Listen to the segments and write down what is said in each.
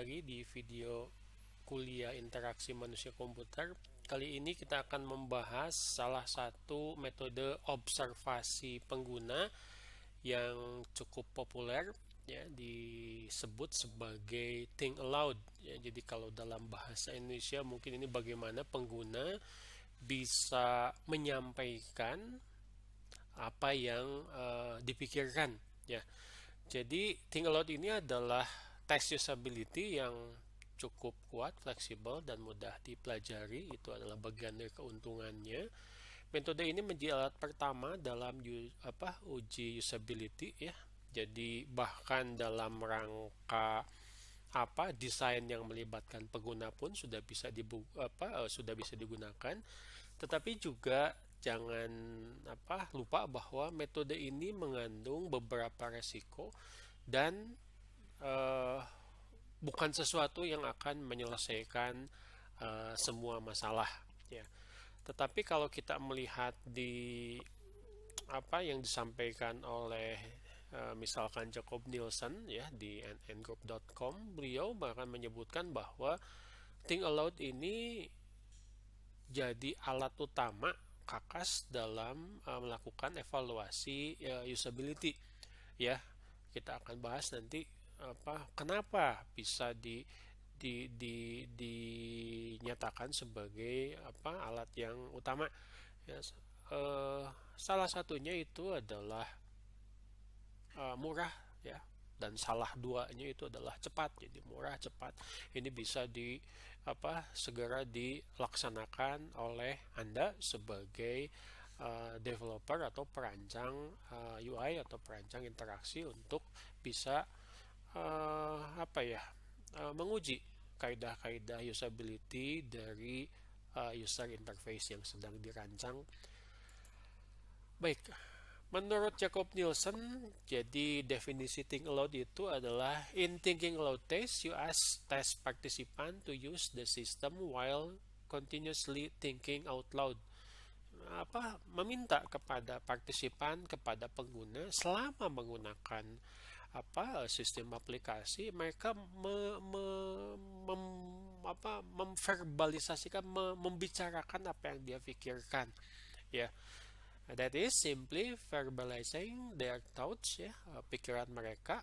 lagi di video kuliah interaksi manusia komputer. Kali ini kita akan membahas salah satu metode observasi pengguna yang cukup populer, ya, disebut sebagai think aloud, ya. Jadi kalau dalam bahasa Indonesia mungkin ini bagaimana pengguna bisa menyampaikan apa yang dipikirkan, ya. Jadi think aloud ini adalah tes usability yang cukup kuat, fleksibel, dan mudah dipelajari. Itu adalah bagian dari keuntungannya. Metode ini menjadi alat pertama dalam uji usability, ya. Jadi bahkan dalam rangka desain yang melibatkan pengguna pun sudah bisa digunakan. Tetapi juga jangan lupa bahwa metode ini mengandung beberapa resiko dan bukan sesuatu yang akan menyelesaikan semua masalah, ya. Tetapi kalau kita melihat di apa yang disampaikan oleh misalkan Jacob Nielsen, ya, di nngroup.com, beliau bahkan menyebutkan bahwa think aloud ini jadi alat utama Kakas dalam melakukan evaluasi usability, ya. Kita akan bahas nanti kenapa bisa dinyatakan sebagai alat yang utama, ya. Salah satunya itu adalah murah, ya, dan salah duanya itu adalah cepat. Jadi murah, cepat, ini bisa segera dilaksanakan oleh Anda sebagai developer atau perancang UI atau perancang interaksi untuk bisa menguji kaidah-kaidah usability dari user interface yang sedang dirancang. Baik, menurut Jacob Nielsen, jadi definisi think aloud itu adalah in thinking aloud test, you ask test participant to use the system while continuously thinking out loud. Meminta kepada partisipan, kepada pengguna, selama menggunakan sistem aplikasi, mereka memverbalisasikan, membicarakan apa yang dia pikirkan, ya. That is simply verbalizing their thoughts, ya, pikiran mereka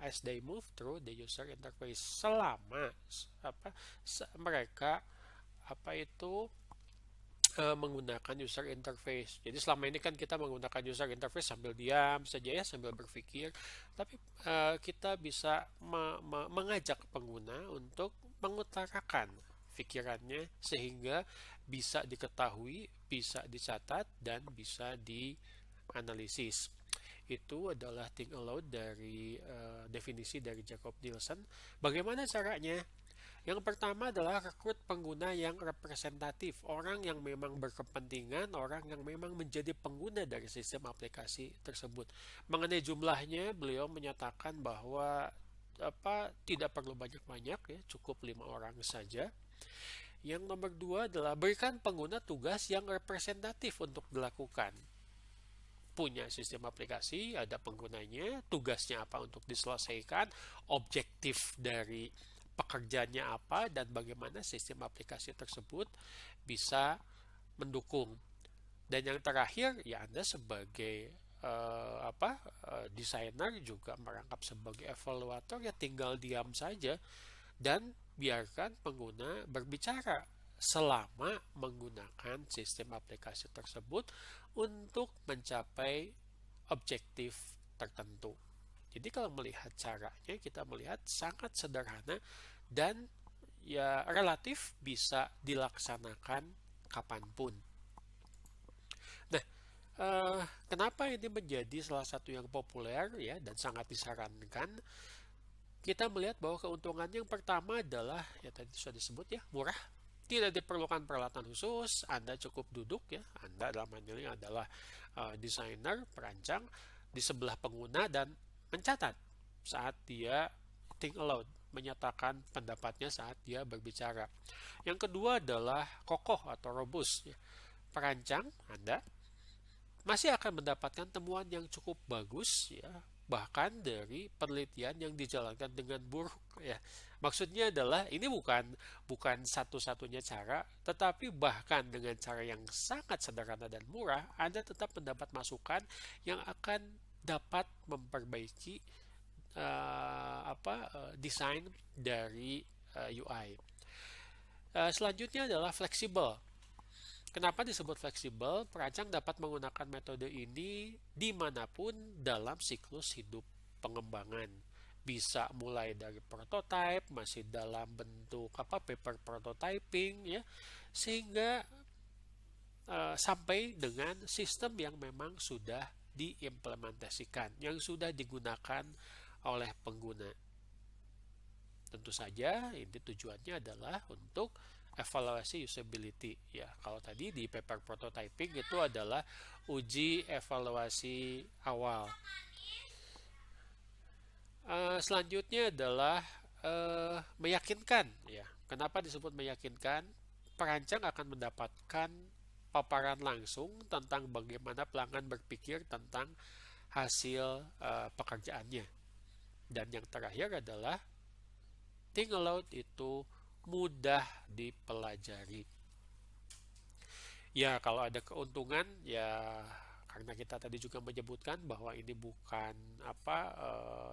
as they move through the user interface, selama mereka menggunakan user interface. Jadi selama ini kan kita menggunakan user interface sambil diam saja, ya, sambil berpikir. Tapi kita bisa mengajak pengguna untuk mengutarakan pikirannya sehingga bisa diketahui, bisa dicatat, dan bisa dianalisis. Itu adalah think aloud dari definisi dari Jacob Nielsen. Bagaimana caranya? Yang pertama adalah rekrut pengguna yang representatif, orang yang memang berkepentingan, orang yang memang menjadi pengguna dari sistem aplikasi tersebut. Mengenai jumlahnya, beliau menyatakan bahwa tidak perlu banyak-banyak, ya, cukup 5 orang saja. Yang nomor 2 adalah berikan pengguna tugas yang representatif untuk dilakukan. Punya sistem aplikasi, ada penggunanya, tugasnya apa untuk diselesaikan, objektif dari pekerjaannya apa, dan bagaimana sistem aplikasi tersebut bisa mendukung. Dan yang terakhir, ya, Anda sebagai desainer juga merangkap sebagai evaluator, ya, tinggal diam saja dan biarkan pengguna berbicara selama menggunakan sistem aplikasi tersebut untuk mencapai objektif tertentu. Jadi kalau melihat caranya, kita melihat sangat sederhana dan, ya, relatif bisa dilaksanakan kapanpun. Nah, kenapa ini menjadi salah satu yang populer, ya, dan sangat disarankan? Kita melihat bahwa keuntungannya yang pertama adalah, ya, tadi sudah disebut, ya, murah. Tidak diperlukan peralatan khusus, Anda cukup duduk, ya. Anda dalam hal ini adalah desainer, perancang, di sebelah pengguna dan mencatat saat dia think aloud, menyatakan pendapatnya saat dia berbicara. Yang kedua adalah kokoh atau robust, ya. Perancang Anda masih akan mendapatkan temuan yang cukup bagus, ya, bahkan dari penelitian yang dijalankan dengan buruk ya. Maksudnya adalah ini bukan satu-satunya cara, tetapi bahkan dengan cara yang sangat sederhana dan murah, Anda tetap mendapat masukan yang akan dapat memperbaiki desain dari UI. Selanjutnya adalah fleksibel. Kenapa disebut fleksibel? Perancang dapat menggunakan metode ini dimanapun dalam siklus hidup pengembangan. Bisa mulai dari prototype, masih dalam bentuk paper prototyping ya, sehingga sampai dengan sistem yang memang sudah diimplementasikan, yang sudah digunakan oleh pengguna. Tentu saja ini tujuannya adalah untuk evaluasi usability ya. Kalau tadi di paper prototyping itu adalah uji evaluasi awal. Selanjutnya adalah meyakinkan ya. Kenapa disebut meyakinkan? Perancang akan mendapatkan paparan langsung tentang bagaimana pelanggan berpikir tentang hasil pekerjaannya. Dan yang terakhir adalah think aloud itu mudah dipelajari. Ya, kalau ada keuntungan ya karena kita tadi juga menyebutkan bahwa ini bukan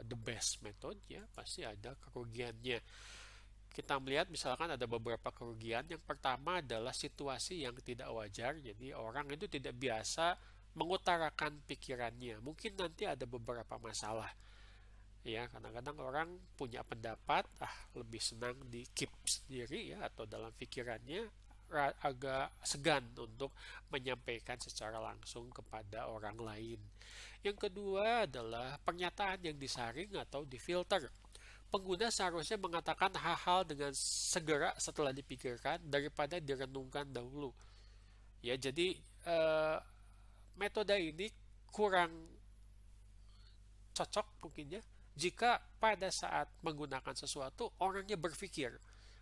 the best method ya, pasti ada kerugiannya. Kita melihat misalkan ada beberapa kerugian. Yang pertama adalah situasi yang tidak wajar. Jadi orang itu tidak biasa mengutarakan pikirannya. Mungkin nanti ada beberapa masalah. Ya, kadang-kadang orang punya pendapat lebih senang di keep sendiri ya, atau dalam pikirannya agak segan untuk menyampaikan secara langsung kepada orang lain. Yang kedua adalah pernyataan yang disaring atau difilter. Pengguna seharusnya mengatakan hal-hal dengan segera setelah dipikirkan daripada direnungkan dahulu. Ya, jadi metode ini kurang cocok mungkin ya jika pada saat menggunakan sesuatu orangnya berpikir,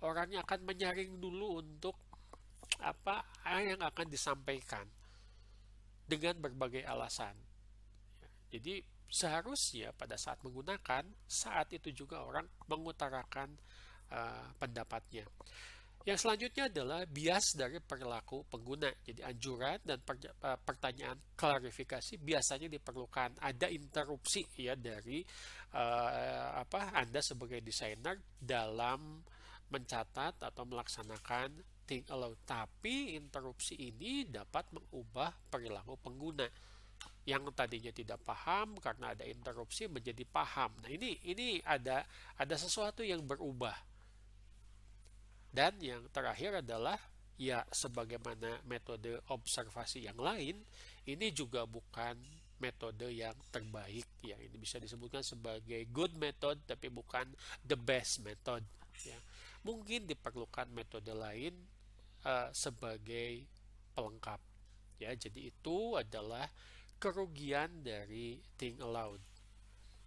orangnya akan menyaring dulu untuk apa yang akan disampaikan dengan berbagai alasan. Jadi seharusnya pada saat menggunakan, saat itu juga orang mengutarakan pendapatnya. Yang selanjutnya adalah bias dari perilaku pengguna. Jadi anjuran dan pertanyaan klarifikasi biasanya diperlukan. Ada interupsi ya dari Anda sebagai desainer dalam mencatat atau melaksanakan think aloud. Tapi interupsi ini dapat mengubah perilaku pengguna. Yang tadinya tidak paham karena ada interupsi menjadi paham. Nah, ini ada sesuatu yang berubah. Dan yang terakhir adalah ya sebagaimana metode observasi yang lain, ini juga bukan metode yang terbaik ya. Ini bisa disebutkan sebagai good method tapi bukan the best method ya. Mungkin diperlukan metode lain sebagai pelengkap ya. Jadi itu adalah kerugian dari think aloud.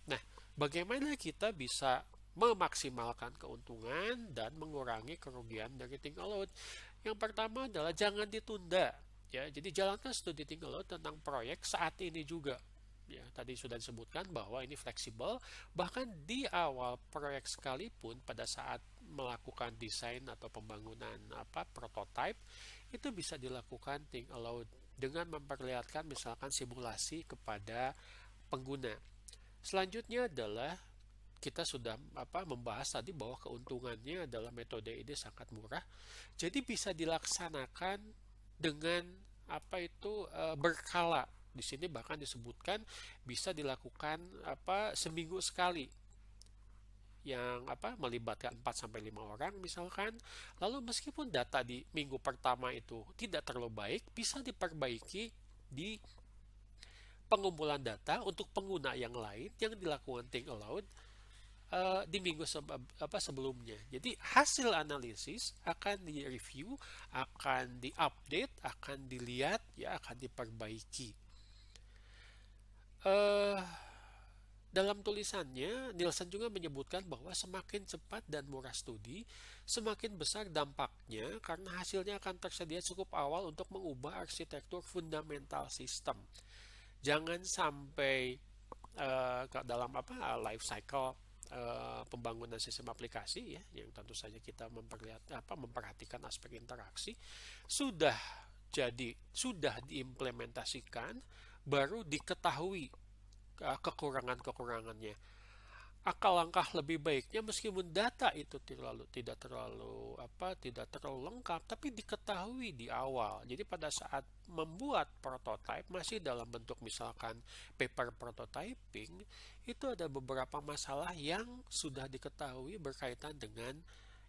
Nah, bagaimana kita bisa memaksimalkan keuntungan dan mengurangi kerugian dari think aloud? Yang pertama adalah jangan ditunda ya. Jadi jalankan studi think aloud tentang proyek saat ini juga ya. Tadi sudah disebutkan bahwa ini fleksibel, bahkan di awal proyek sekalipun pada saat melakukan desain atau pembangunan prototype itu bisa dilakukan think aloud dengan memperlihatkan misalkan simulasi kepada pengguna. Selanjutnya adalah kita sudah membahas tadi bahwa keuntungannya adalah metode ini sangat murah. Jadi bisa dilaksanakan dengan berkala. Di sini bahkan disebutkan bisa dilakukan seminggu sekali. Yang melibatkan 4 sampai 5 orang misalkan. Lalu meskipun data di minggu pertama itu tidak terlalu baik, bisa diperbaiki di pengumpulan data untuk pengguna yang lain yang dilakukan think aloud di minggu sebelumnya. Jadi hasil analisis akan direview, akan diupdate, akan dilihat, ya akan diperbaiki. Dalam tulisannya, Nielsen juga menyebutkan bahwa semakin cepat dan murah studi, semakin besar dampaknya karena hasilnya akan tersedia cukup awal untuk mengubah arsitektur fundamental sistem. Jangan sampai dalam life cycle pembangunan sistem aplikasi ya, yang tentu saja kita memperhatikan aspek interaksi, sudah diimplementasikan, baru diketahui kekurangan-kekurangannya. Langkah lebih baiknya, meskipun data itu tidak terlalu lengkap, tapi diketahui di awal. Jadi pada saat membuat prototipe masih dalam bentuk misalkan paper prototyping, itu ada beberapa masalah yang sudah diketahui berkaitan dengan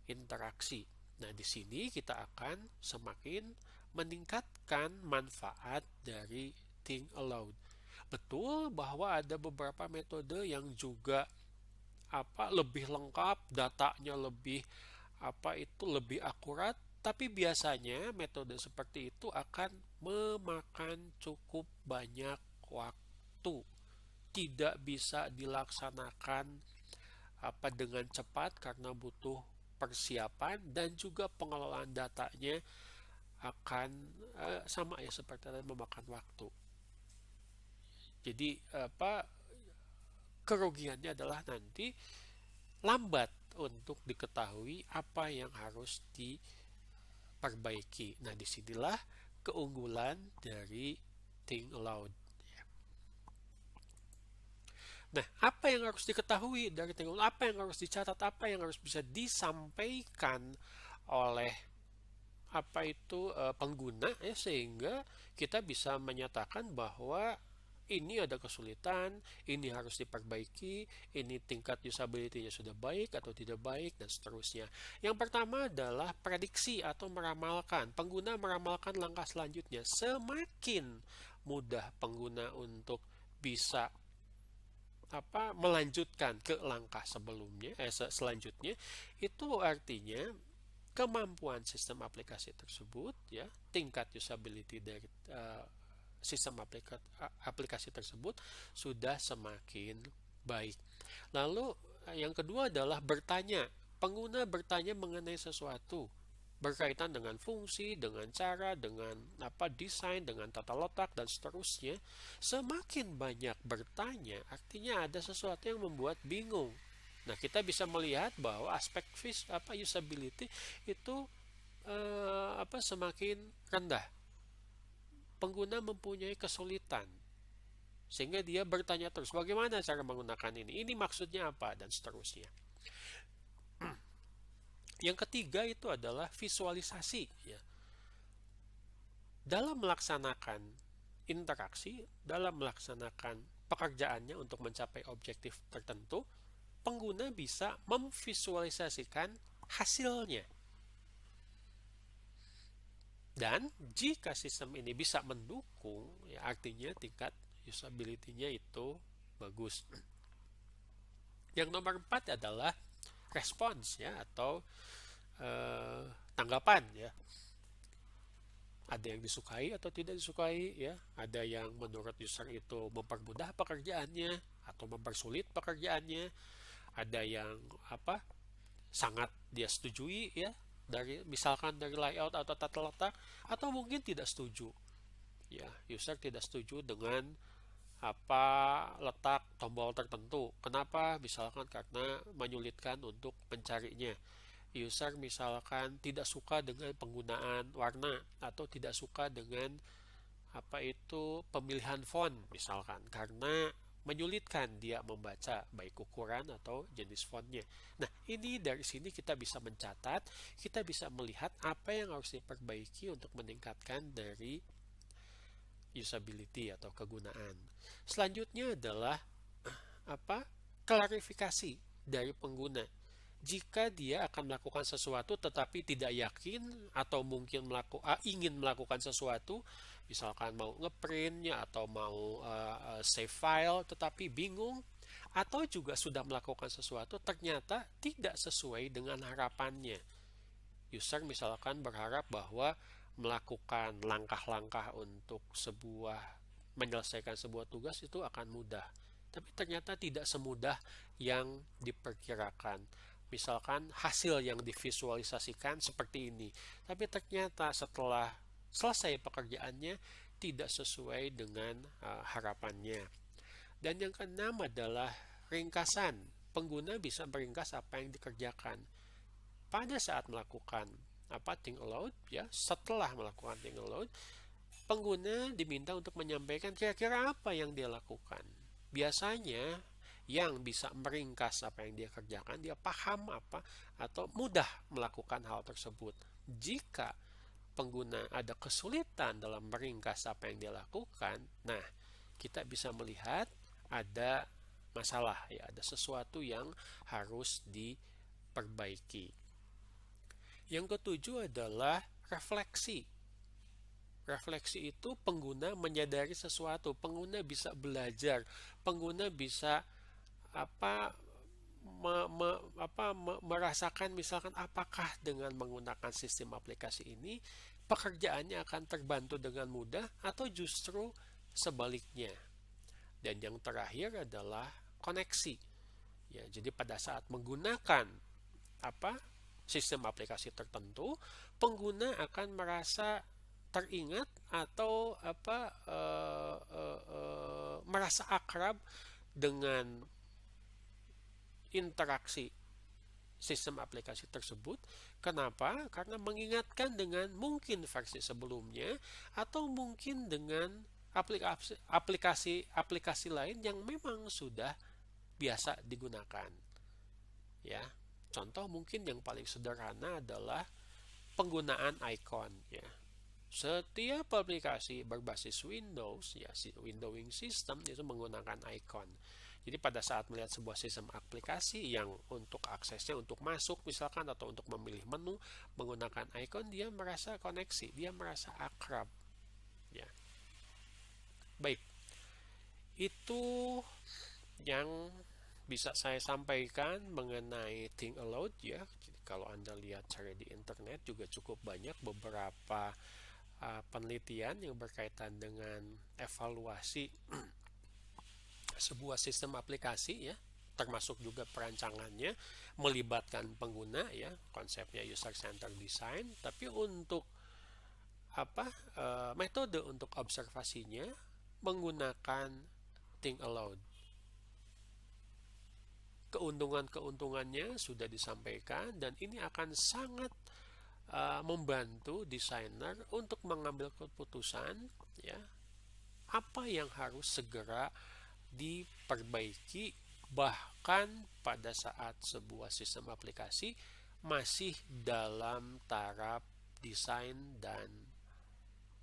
interaksi. Nah, di sini kita akan semakin meningkatkan manfaat dari think aloud. Betul bahwa ada beberapa metode yang juga lebih lengkap, datanya lebih lebih akurat, tapi biasanya metode seperti itu akan memakan cukup banyak waktu, tidak bisa dilaksanakan dengan cepat karena butuh persiapan, dan juga pengelolaan datanya akan sama ya seperti tadi, memakan waktu. Jadi kerugiannya adalah nanti lambat untuk diketahui apa yang harus diperbaiki. Nah, disinilah keunggulan dari think aloud. Nah, apa yang harus diketahui dari think aloud? Apa yang harus dicatat? Apa yang harus bisa disampaikan oleh pengguna ya, sehingga kita bisa menyatakan bahwa ini ada kesulitan, ini harus diperbaiki, ini tingkat usability-nya sudah baik atau tidak baik, dan seterusnya. Yang pertama adalah prediksi atau meramalkan. Pengguna meramalkan langkah selanjutnya. Semakin mudah pengguna untuk bisa melanjutkan ke langkah selanjutnya, itu artinya kemampuan sistem aplikasi tersebut ya, tingkat usability dari sistem aplikasi tersebut sudah semakin baik. Lalu yang kedua adalah bertanya. Pengguna bertanya mengenai sesuatu berkaitan dengan fungsi, dengan cara, dengan desain, dengan tata letak, dan seterusnya. Semakin banyak bertanya, artinya ada sesuatu yang membuat bingung. Nah, kita bisa melihat bahwa aspek usability itu semakin rendah. Pengguna mempunyai kesulitan, sehingga dia bertanya terus, bagaimana cara menggunakan ini maksudnya apa, dan seterusnya. Yang ketiga itu adalah visualisasi ya. Dalam melaksanakan interaksi, dalam melaksanakan pekerjaannya untuk mencapai objektif tertentu, pengguna bisa memvisualisasikan hasilnya. Dan jika sistem ini bisa mendukung, ya artinya tingkat usability-nya itu bagus. Yang nomor 4 adalah respons ya, atau tanggapan ya. Ada yang disukai atau tidak disukai ya. Ada yang menurut user itu mempermudah pekerjaannya atau mempersulit pekerjaannya. Ada yang sangat dia setujui ya, misalkan dari layout atau tata letak, atau mungkin tidak setuju ya, user tidak setuju dengan letak tombol tertentu. Kenapa? Misalkan karena menyulitkan untuk mencarinya. User misalkan tidak suka dengan penggunaan warna, atau tidak suka dengan pemilihan font misalkan, karena menyulitkan dia membaca baik ukuran atau jenis fontnya. Nah, ini dari sini kita bisa mencatat, kita bisa melihat apa yang harus diperbaiki untuk meningkatkan dari usability atau kegunaan. Selanjutnya adalah klarifikasi dari pengguna. Jika dia akan melakukan sesuatu tetapi tidak yakin, atau mungkin ingin melakukan sesuatu, misalkan mau ngeprintnya atau mau save file tetapi bingung, atau juga sudah melakukan sesuatu ternyata tidak sesuai dengan harapannya. User misalkan berharap bahwa melakukan langkah-langkah untuk menyelesaikan sebuah tugas itu akan mudah, tapi ternyata tidak semudah yang diperkirakan. Misalkan hasil yang divisualisasikan seperti ini, tapi ternyata setelah selesai pekerjaannya tidak sesuai dengan harapannya. Dan yang keenam adalah ringkasan. Pengguna bisa meringkas apa yang dikerjakan pada saat melakukan think aloud, ya. Setelah melakukan think aloud, pengguna diminta untuk menyampaikan kira-kira apa yang dia lakukan. Biasanya yang bisa meringkas apa yang dia kerjakan, dia paham apa atau mudah melakukan hal tersebut. Jika pengguna ada kesulitan dalam meringkas apa yang dia lakukan, nah, kita bisa melihat ada masalah, ya, ada sesuatu yang harus diperbaiki. Yang ketujuh adalah refleksi. Refleksi itu pengguna menyadari sesuatu, pengguna bisa belajar, pengguna bisa merasakan misalkan apakah dengan menggunakan sistem aplikasi ini pekerjaannya akan terbantu dengan mudah atau justru sebaliknya. Dan yang terakhir adalah koneksi. Ya, jadi pada saat menggunakan sistem aplikasi tertentu, pengguna akan merasa teringat atau merasa akrab dengan interaksi sistem aplikasi tersebut. Kenapa? Karena mengingatkan dengan mungkin versi sebelumnya atau mungkin dengan aplikasi lain yang memang sudah biasa digunakan. Ya, contoh mungkin yang paling sederhana adalah penggunaan icon, ya. Setiap aplikasi berbasis Windows, ya, windowing system itu menggunakan icon. Jadi pada saat melihat sebuah sistem aplikasi yang untuk aksesnya untuk masuk misalkan atau untuk memilih menu menggunakan icon, dia merasa koneksi, dia merasa akrab. Ya. Baik. Itu yang bisa saya sampaikan mengenai think aloud, ya. Jadi, kalau Anda lihat cari di internet juga cukup banyak beberapa penelitian yang berkaitan dengan evaluasi sebuah sistem aplikasi, ya, termasuk juga perancangannya melibatkan pengguna, ya, konsepnya user centered design. Tapi untuk metode untuk observasinya menggunakan think aloud. Keuntungannya sudah disampaikan dan ini akan sangat membantu desainer untuk mengambil keputusan, ya, apa yang harus segera diperbaiki bahkan pada saat sebuah sistem aplikasi masih dalam taraf desain dan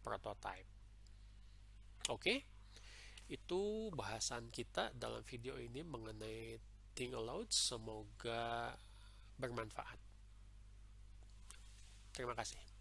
prototype. Oke, itu bahasan kita dalam video ini mengenai think aloud. Semoga bermanfaat. Terima kasih.